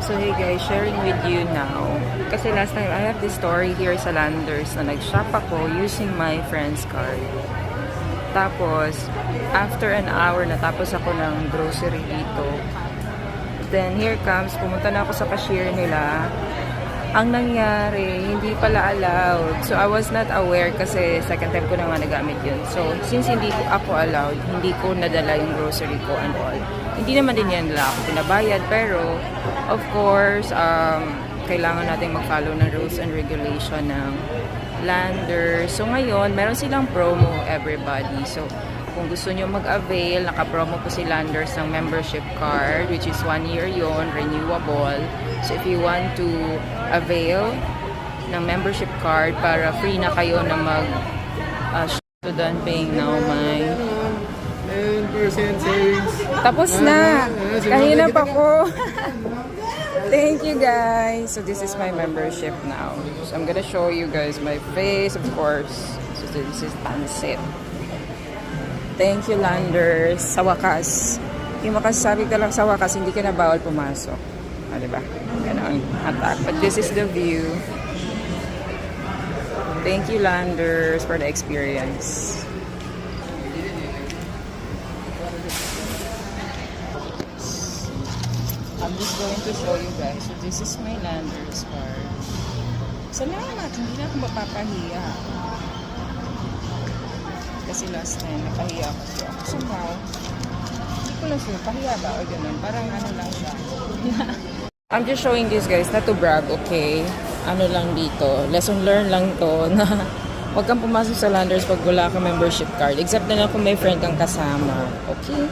So hey guys, sharing with you now. Kasi last time I have this story here sa Landers na nag-shop ako using my friend's card. Tapos, after an hour natapos ako ng grocery dito. Then here comes, pumunta na ako sa cashier nila. Ang nangyari, hindi pala allowed. So I was not aware kasi second time ko na nga nagamit yun. So since hindi ako allowed, hindi ko nadala yung grocery ko and all. Hindi naman din yan nila ako pinabayad. Pero of course, kailangan natin mag-follow ng rules and regulation ng Landers. So ngayon, meron silang promo everybody. So kung gusto nyo mag-avail, naka-promo po si Landers ng membership card, which is 1 year yon, renewable. So if you want to avail ng membership card para free na kayo na mag so done paying now my 10% savings. tapos na! Kanina pa ko! Thank you guys! So this is my membership now. So I'm gonna show you guys my face, of course. So this is Tansit. Thank you, Landers. Sa wakas. Yung makasabi ka lang sa wakas, hindi ka na bawal pumasok. Ah, diba? Ganon. Attack. But this is the view. Thank you, Landers, for the experience. I'm just going to show you guys. So this is my Landers card. Salamat. Hindi na ako mapapahiya. Kasi last time, napahiya ako siya. Somehow, hindi ko lang siya, pahiya ba o ganun? Parang ano lang siya. I'm just showing this guys, not to brag, okay? Ano lang dito, lesson learned lang to na huwag kang pumasok sa Landers pag wala kang membership card. Except na lang kung may friend kang kasama. Okay?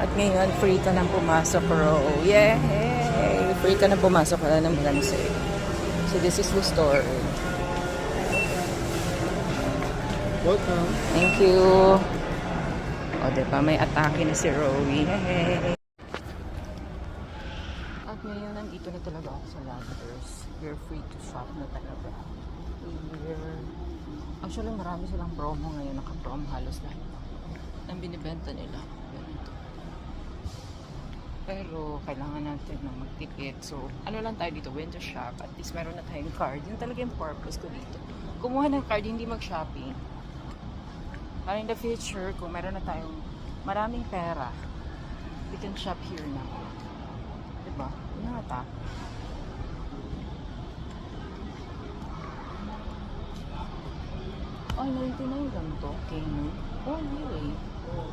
At ngayon, free ka nang pumasok, bro. Yay! Free ka nang pumasok, wala nang magano sa'yo. So this is the store. Welcome. Thank you. O, diba? May atake na si Rowie. Hey. At ngayon, nandito na talaga ako sa Landers. You're free to shop na talaga. Here. Actually, marami silang promo ngayon. Naka-promo halos lahat. Ang binibenta nila. Ganito. Pero, kailangan natin na magtipid. So, ano lang tayo dito? Window shop. At least meron na tayong card. Yun talaga yung purpose ko dito. Kumuha ng card, hindi mag-shopping. Para in the future, kung meron na tayong maraming pera, we can shop here na. Diba? Yun nga ta. Oh, 99 lang to. Okay, no? Oh, really? Oh.